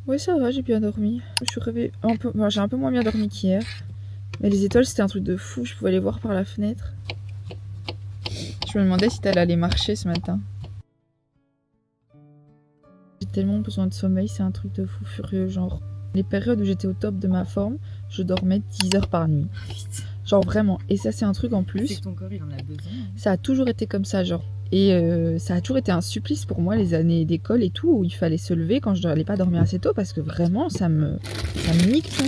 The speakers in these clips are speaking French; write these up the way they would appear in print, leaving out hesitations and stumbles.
Ouais, ça va, j'ai bien dormi. Je suis réveillée un peu... Enfin, j'ai un peu moins bien dormi qu'hier. Mais les étoiles, c'était un truc de fou. Je pouvais les voir par la fenêtre. Je me demandais si t'allais aller marcher ce matin. J'ai tellement besoin de sommeil, c'est un truc de fou furieux. Genre, les périodes où j'étais au top de ma forme, je dormais 10 heures par nuit. Genre vraiment. Et ça, c'est un truc en plus. C'est que ton corps, il en a besoin. Ça a toujours été comme ça, genre. Et ça a toujours été un supplice pour moi, les années d'école et tout, où il fallait se lever quand je n'allais pas dormir assez tôt, parce que vraiment, ça me nique tout.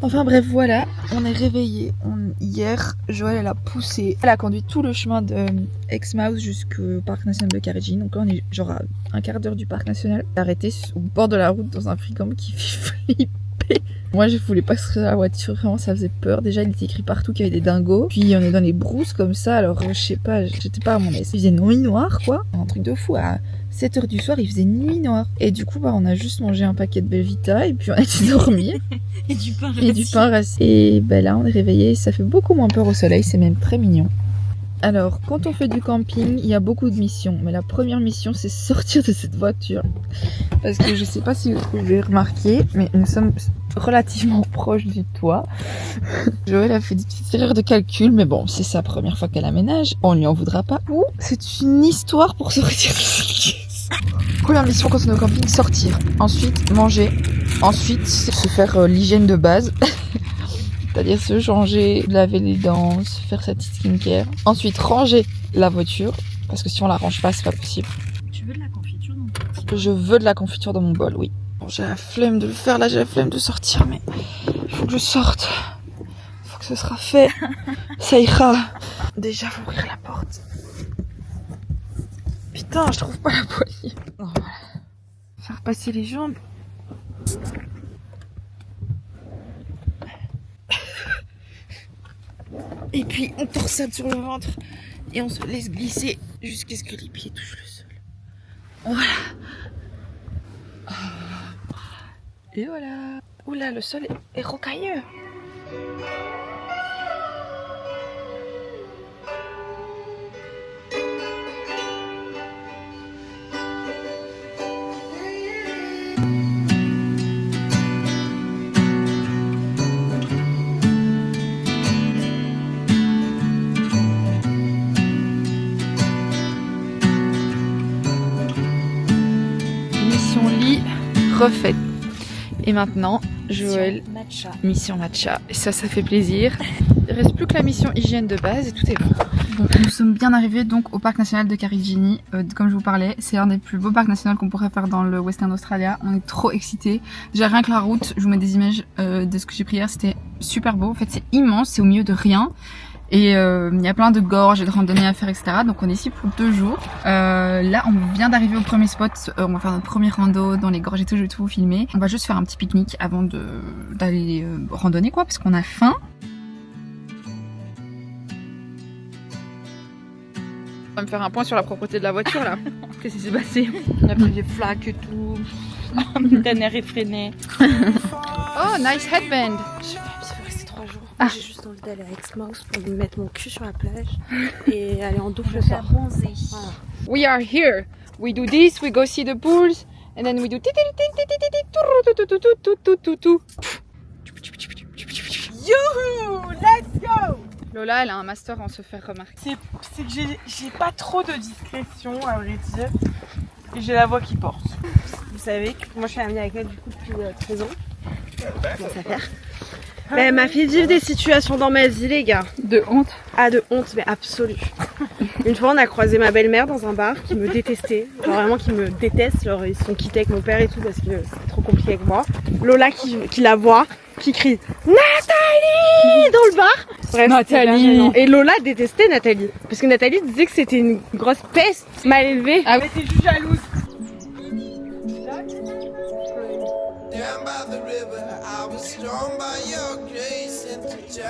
Enfin bref, voilà, on est réveillés. Hier, Joël, elle a poussé. Elle a conduit tout le chemin de Exmouth jusqu'au parc national de Carijini. Donc là, on est genre à un quart d'heure du parc national. Arrêté au bord de la route dans un free-camp qui fait flipper. Moi, je voulais pas sortir de la voiture, vraiment, ça faisait peur. Déjà, il était écrit partout qu'il y avait des dingos. Puis, on est dans les brousses comme ça, alors je sais pas, j'étais pas à mon aise. Il faisait nuit noire, quoi. Un truc de fou. À 7h du soir, il faisait nuit noire. Et du coup, bah, on a juste mangé un paquet de Belvita et puis on a été dormir. Et du pain Et du pain rassis. Et ben là, on est réveillés. Ça fait beaucoup moins peur au soleil, c'est même très mignon. Alors, quand on fait du camping, il y a beaucoup de missions. Mais la première mission, c'est sortir de cette voiture. Parce que je sais pas si vous avez remarqué, mais nous sommes relativement proches du toit. Joël a fait des petites erreurs de calcul, mais bon, c'est sa première fois qu'elle aménage. On lui en voudra pas. Ou c'est une histoire pour sortir de cette caisse. Première mission quand on est au camping, sortir. Ensuite, manger. Ensuite, se faire l'hygiène de base. C'est-à-dire se changer, laver les dents, se faire sa petite skincare. Ensuite, ranger la voiture. Parce que si on la range pas, c'est pas possible. Tu veux de la confiture dans ton petit bol? Je veux de la confiture dans mon bol, oui. Bon, j'ai la flemme de le faire, là j'ai la flemme de sortir, mais il faut que je sorte. Il faut que ce sera fait. Ça ira. Déjà, faut ouvrir la porte. Putain, je trouve pas la poignée. Oh, voilà. Faire passer les jambes. Et puis on torsade sur le ventre et on se laisse glisser jusqu'à ce que les pieds touchent le sol. Voilà. Et voilà. Oula, le sol est rocailleux. Mission lit refaite. Et maintenant, Joël, mission matcha. Et ça fait plaisir. Il reste plus que la mission hygiène de base et tout est bon. Bon, nous sommes bien arrivés donc au parc national de Carijini. Comme je vous parlais, c'est un des plus beaux parcs nationaux qu'on pourrait faire dans le Western Australia. On est trop excités. Déjà rien que la route, je vous mets des images de ce que j'ai pris hier, c'était super beau. En fait, c'est immense, c'est au milieu de rien. Et il y a plein de gorges et de randonnées à faire, etc. Donc on est ici pour 2 jours. Là, on vient d'arriver au premier spot. On va faire notre premier rando dans les gorges et tout, je vais tout vous filmer. On va juste faire un petit pique-nique avant d'aller randonner, quoi, parce qu'on a faim. On va me faire un point sur la propreté de la voiture, là. Qu'est-ce qui s'est passé? On a pris des flaques et tout. D'un air effréné. Oh, nice headband. Ça fait rester 3 jours. Ah. J'ai juste envie d'aller à Exmouth pour me mettre mon cul sur la plage et aller en douche le soir. bronzer. Voilà. We are here. We do this, we go see the pools, and then we do Youhou! Let's go! Lola, elle a un master en se faire remarquer. C'est que j'ai pas trop de discrétion, à vrai dire. Et j'ai la voix qui porte. Vous savez que moi je suis amie avec elle du coup depuis 13 ans. Comment ça faire? Mais elle m'a fait vivre des situations dans ma vie, les gars. De honte. Ah, de honte, mais absolue. Une fois, on a croisé ma belle-mère dans un bar qui me détestait. Genre vraiment qui me déteste. Genre ils se sont quittés avec mon père et tout parce que c'est trop compliqué avec moi. Lola qui la voit, qui crie Nathalie dans le bar. Bref, Nathalie. c'était bien gênant. Et Lola détestait Nathalie. Parce que Nathalie disait que c'était une grosse peste mal élevée. Ah Elle était juste jalouse.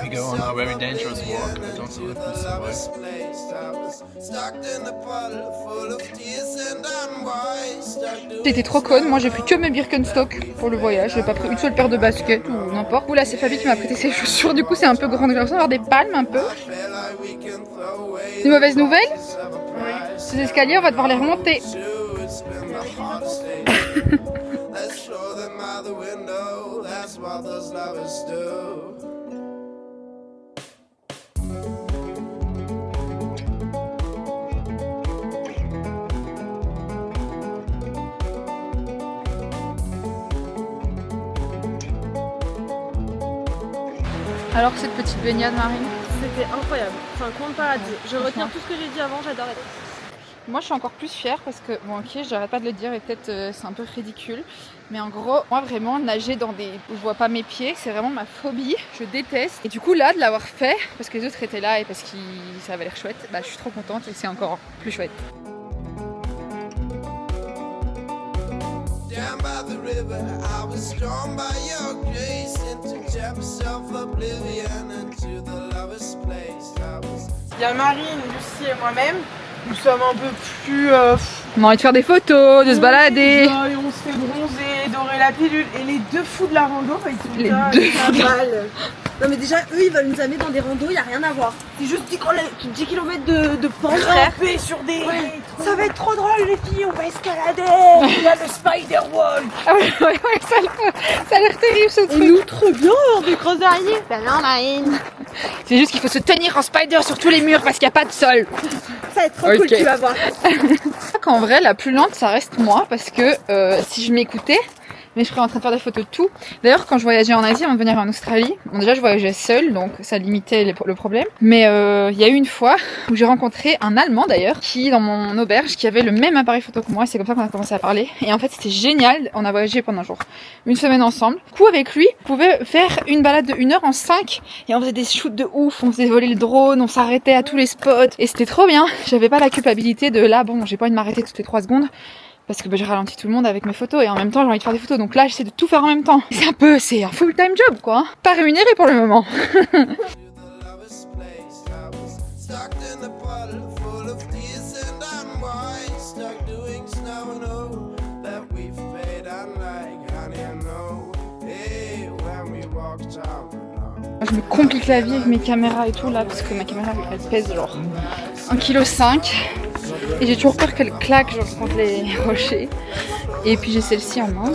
We go on a very dangerous walk. I don't know if this J'étais trop conne, moi j'ai pris que mes Birkenstock pour le voyage, j'ai pas pris une seule paire de baskets ou n'importe. Oula, c'est Fabi qui m'a prêté ses chaussures, du coup c'est un peu grand, j'ai l'impression d'avoir des palmes un peu. Une mauvaise nouvelle? Ces escaliers, on va devoir les remonter. all those lovers do. Alors cette petite baignade Marine? C'était incroyable, c'est un conte paradis. Je retiens tout ce que j'ai dit avant, j'adore la piscine. Moi je suis encore plus fière parce que, bon ok j'arrête pas de le dire et peut-être c'est un peu ridicule, mais en gros moi vraiment nager dans des où je vois pas mes pieds c'est vraiment ma phobie, je déteste. Et du coup là de l'avoir fait, parce que les autres étaient là et parce que ça avait l'air chouette, bah je suis trop contente et c'est encore plus chouette. Down by the river, I was drawn by your grace into depths of oblivion into the lover's place. Il y a Marine, Lucie et moi-même. Nous sommes un peu plus... On a envie de faire des photos, de se balader. Et on se fait bronzer, dorer la pilule. Et les deux fous de la rando, bah, ils sont Les là, deux Pas mal. Non mais déjà eux ils veulent nous amener dans des randos, y a rien à voir. C'est juste 10 km de pente frère. rampés sur des... Ouais. Ça va être trop drôle les filles, on va escalader. Il y a le spider wall. Ah ouais, ça a l'air terrible ce Et truc. nous trop bien hors des grosses araignées. Ben non Marine. C'est juste qu'il faut se tenir en spider sur tous les murs parce qu'il n'y a pas de sol. Ça va être trop cool, tu vas voir. En vrai, la plus lente, ça reste moi parce que si je m'écoutais, mais je serais en train de faire des photos de tout. D'ailleurs, quand je voyageais en Asie avant de venir en Australie, bon déjà je voyageais seule, donc ça limitait le problème. Mais il y a eu une fois où j'ai rencontré un Allemand d'ailleurs, qui dans mon auberge, qui avait le même appareil photo que moi. C'est comme ça qu'on a commencé à parler. Et en fait, c'était génial. On a voyagé pendant une semaine ensemble. Du coup, avec lui, on pouvait faire une balade de 1 heure en 5 et on faisait des shoots de ouf. On faisait voler le drone, on s'arrêtait à tous les spots et c'était trop bien. J'avais pas la culpabilité de là, bon, j'ai pas envie de m'arrêter toutes les 3 secondes. Parce que j'ai ralenti tout le monde avec mes photos et en même temps j'ai envie de faire des photos, donc là j'essaie de tout faire en même temps. C'est un full-time job quoi, hein. Pas rémunéré pour le moment. Je me complique la vie avec mes caméras et tout là, parce que ma caméra elle pèse genre 1,5 kg. Et j'ai toujours peur qu'elle claque genre contre les rochers. Et puis j'ai celle-ci en main.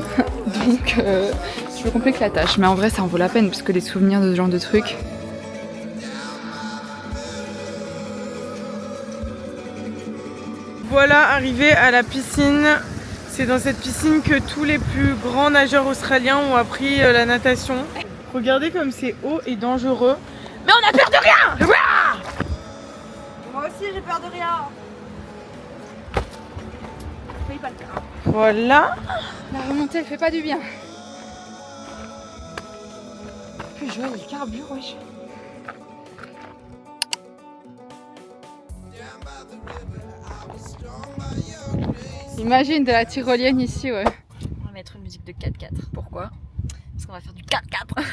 Donc je me complique la tâche. Mais en vrai ça en vaut la peine parce que les souvenirs de ce genre de trucs. Voilà, arrivé à la piscine. C'est dans cette piscine que tous les plus grands nageurs australiens ont appris la natation. Regardez comme c'est haut et dangereux. Mais on a peur de rien. Moi aussi j'ai peur de rien. Pas le cas. Voilà. La remontée elle fait pas du bien. Puis je vois les carbures, wesh. Imagine de la tyrolienne ici, ouais. On va mettre une musique de 4x4. Pourquoi? Parce qu'on va faire du 4x4.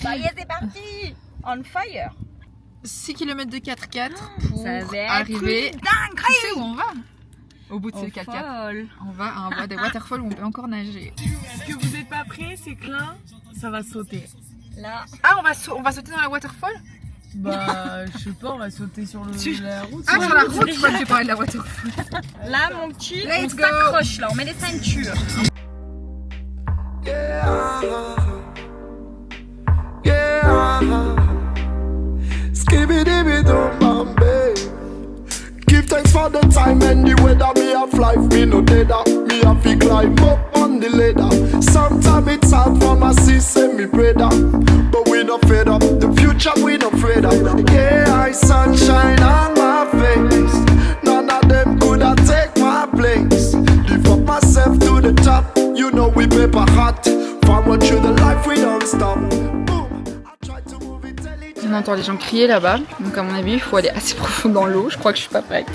Ça y est, c'est parti. On fire. 6 km de 4x4 pour Ça va être arriver. une dinguerie. Tu sais où on va? Au bout de ces 4x4. Folle. On va à un bois des waterfalls où on peut encore nager. Ce que vous n'êtes pas prêts, c'est que là, ça va sauter. Là. Ah, on va sauter dans la waterfall? Bah, je sais pas, on va sauter sur la route. Ah, sur la route, je crois que tu parlais de la waterfall. Là, mon petit, Let's on go. s'accroche là, on met les ceintures. Give thanks for the time and the weather. Me have life, me no deader. Me have to climb up on the ladder. Sometimes it's hard for my sister, me brother. But we no fed up, the future we no afraid of. Yeah, I sunshine on my face. None of them could have take my place. Lift up myself to the top. You know we paper hot. Forward through the life we don't stop. On entend les gens crier là-bas, donc à mon avis il faut aller assez profond dans l'eau, je crois que je suis pas prête.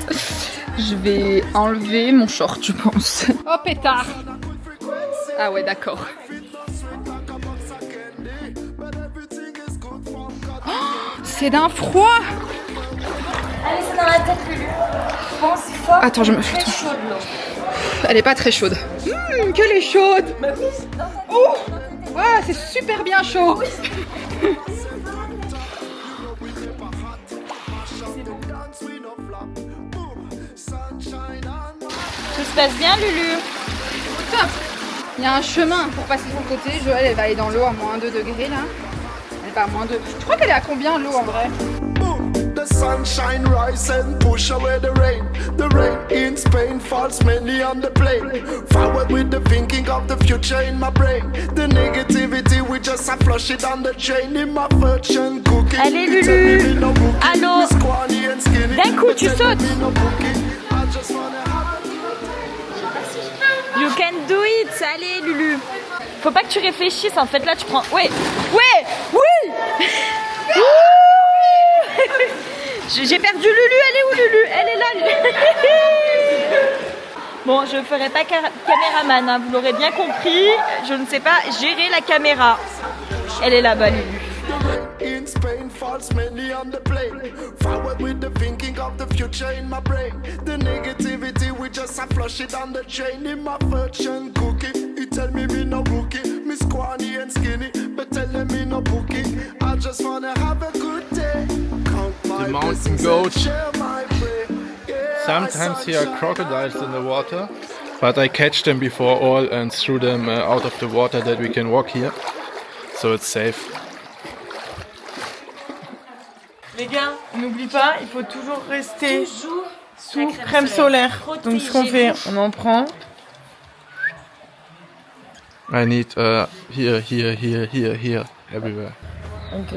Je vais enlever mon short je pense. Oh pétard! Ah ouais d'accord. Oh, c'est d'un froid! Allez, c'est dans la tête, Lulu. Bon, c'est fort. Attends, je me fais tout. Elle est pas très chaude. Qu'elle est chaude! Oh! Ouais, c'est super bien chaud! Tout se passe bien, Lulu? Top! Il y a un chemin pour passer sur le côté. Joël, elle va aller dans l'eau à moins 2 degrés là. Elle va à moins 2. Je crois qu'elle est à combien l'eau en vrai? The sunshine rise and push away the rain. The rain in Spain falls mainly on the plane. Forward with the thinking of the future in my brain. The negativity we just a flush it down the drain in my virgin cookie. Allez Lulu. Allô. D'un coup tu sautes. You can do it. Allez Lulu. Faut pas que tu réfléchisses en fait là tu prends. Ouais. Ouais. Oui. J'ai perdu Lulu, elle est où Lulu? Elle est là Lulu. Bon, je ferai pas caméraman, hein, vous l'aurez bien compris. Je ne sais pas gérer la caméra. Elle est là-bas Lulu. In Spain falls mainly on the plane. Forward with the thinking of the future in my brain. The negativity we just a flush it down the drain in my virgin cookie. You tell me no rookie, me scrawny and skinny, but telling me no bookie. I just wanna have a good day. Count my The mountain blessings goat. and share my prey. Yeah, Sometimes there are crocodiles in the water, but I catch them before all and threw them out of the water that we can walk here, so it's safe. Les gars, n'oublie pas, il faut toujours rester sous crème solaire. Donc ce qu'on fait, on en prend. I need here, everywhere.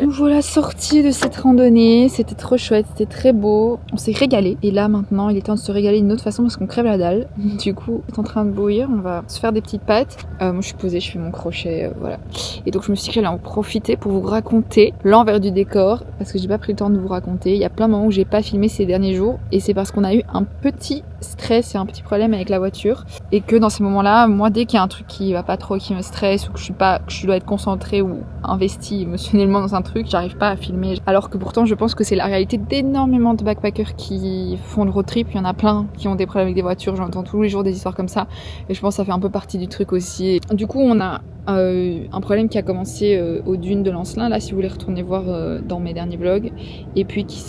Nous voilà sortis de cette randonnée, c'était trop chouette, c'était très beau, on s'est régalé. Et là maintenant il est temps de se régaler d'une autre façon parce qu'on crève la dalle. Du coup c'est en train de bouillir, on va se faire des petites pâtes. Moi je suis posée, je fais mon crochet, voilà. Et donc je me suis dit que j'allais en profiter pour vous raconter l'envers du décor parce que j'ai pas pris le temps de vous raconter. Il y a plein de moments où j'ai pas filmé ces derniers jours et c'est parce qu'on a eu un petit stress et un petit problème avec la voiture et que dans ces moments-là, moi dès qu'il y a un truc qui va pas trop, qui me stresse ou que je dois être concentrée ou investie émotionnellement dans un truc, j'arrive pas à filmer. Alors que pourtant je pense que c'est la réalité d'énormément de backpackers qui font le road trip. Il y en a plein qui ont des problèmes avec des voitures, j'entends tous les jours des histoires comme ça et je pense que ça fait un peu partie du truc aussi. Et du coup on a un problème qui a commencé aux dunes de Lancelin, là si vous voulez retourner voir dans mes derniers vlogs, et puis qui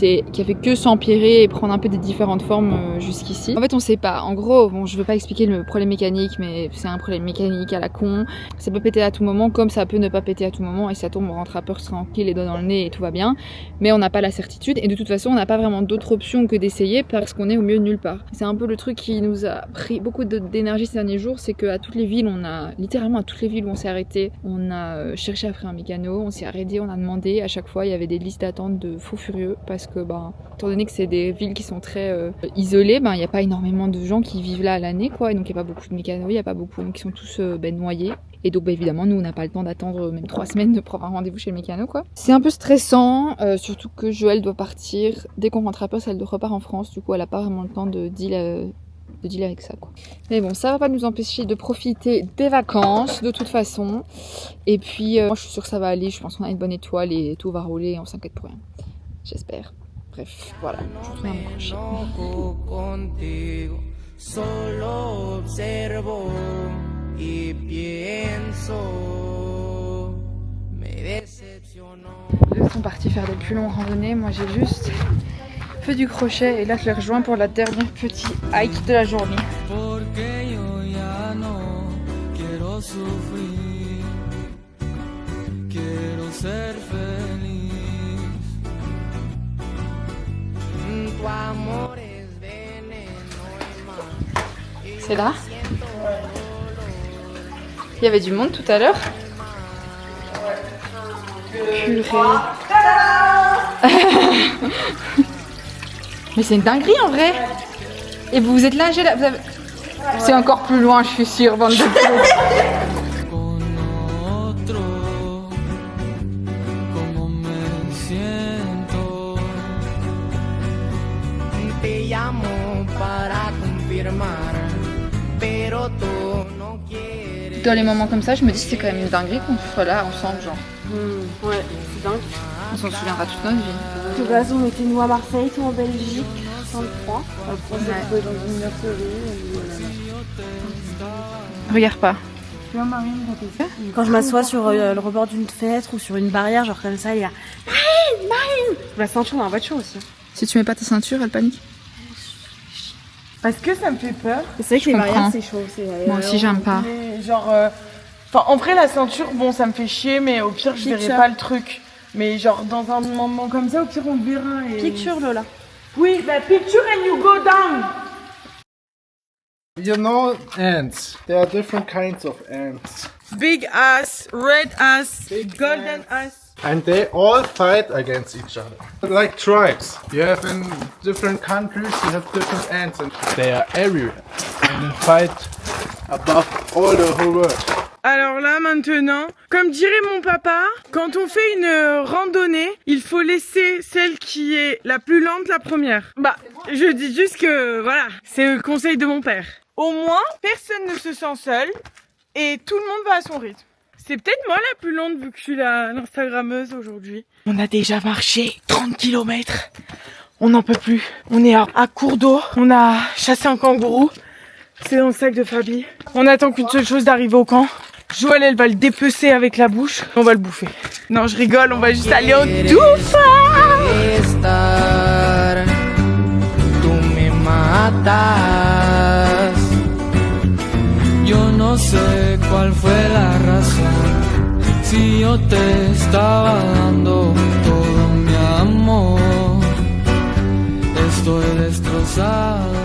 a fait que s'empirer et prendre un peu des différentes formes jusqu'ici. En fait on sait pas, en gros, bon je veux pas expliquer le problème mécanique mais c'est un problème mécanique à la con, ça peut péter à tout moment comme ça peut ne pas péter à tout moment et ça tombe, on rentre à peur tranquille, les doigts dans le nez et tout va bien, mais on n'a pas la certitude et de toute façon on n'a pas vraiment d'autre option que d'essayer parce qu'on est au milieu de nulle part. C'est un peu le truc qui nous a pris beaucoup d'énergie ces derniers jours, c'est qu'à toutes les villes, littéralement à toutes les villes où on s'est arrêté, on a cherché à faire un mécano, on s'est arrêté, on a demandé, à chaque fois il y avait des listes d'attente de fous furieux parce que étant donné que c'est des villes qui sont très isolées, il n'y a pas énormément de gens qui vivent là à l'année quoi, et donc il n'y a pas beaucoup de mécanos, il n'y a pas beaucoup qui sont tous noyés. Et donc évidemment nous on n'a pas le temps d'attendre même 3 semaines de prendre un rendez-vous chez le mécano quoi. C'est un peu stressant, surtout que Joël doit partir dès qu'on rentre à Perth, elle repart en France, du coup elle a pas vraiment le temps de dealer avec ça quoi. Mais bon, ça va pas nous empêcher de profiter des vacances de toute façon. Et puis moi je suis sûre que ça va aller, je pense qu'on a une bonne étoile et tout va rouler et on s'inquiète pour rien. J'espère. Bref, voilà, je retourne à mon crochet. Ils sont partis faire des plus longues randonnées, moi j'ai juste fait du crochet et là je les rejoins pour la dernière petite hike de la journée. C'est là? Il y avait du monde tout à l'heure. Purée. Mais c'est une dinguerie en vrai. Et vous vous êtes là, c'est encore plus loin, je suis sûre, bande de clous. Dans les moments comme ça, je me dis que c'est quand même une dinguerie qu'on soit là ensemble, genre. Ouais, c'est dingue. On s'en souviendra toute notre vie. De base, on était nous à Marseille, toi en Belgique, 63. Après, on s'est retrouvés dans une nurserie. Regarde pas. Quand je m'assois sur le rebord d'une fenêtre ou sur une barrière, genre comme ça, il y a Marine. La ceinture dans la voiture aussi. Si tu mets pas ta ceinture, elle panique. Parce que ça me fait peur. C'est vrai que les comprends. barrières c'est chaud. Moi aussi, j'aime pas. Mais genre, enfin, en vrai, la ceinture, bon, ça me fait chier, mais au pire, je verrai Picture. pas le truc. Mais genre, dans un moment comme ça, au pire, on le verra. Et... Picture Lola. Oui, la picture and you go down. You know ants. There are different kinds of ants. Big ass, red ass, Big golden ass. And they all fight against each other. Like tribes. You have in different countries, you have different ants and they are everywhere. And they fight above all the whole world. Alors là, maintenant, comme dirait mon papa, quand on fait une randonnée, il faut laisser celle qui est la plus lente la première. Bah, je dis juste que, voilà, c'est le conseil de mon père. Au moins, personne ne se sent seul et tout le monde va à son rythme. C'est peut-être moi la plus lente vu que je suis l'Instagrammeuse aujourd'hui. On a déjà marché 30 km. On n'en peut plus. On est à court d'eau. On a chassé un kangourou. C'est dans le sac de Fabi. On attend qu'une seule chose d'arriver au camp. Joël, elle va le dépecer avec la bouche. On va le bouffer. Non, je rigole. On va juste aller au Doufa. Tú me matas. Yo no sé cuál fue la razón. Si yo te estaba dando todo mi amor, estoy destrozado.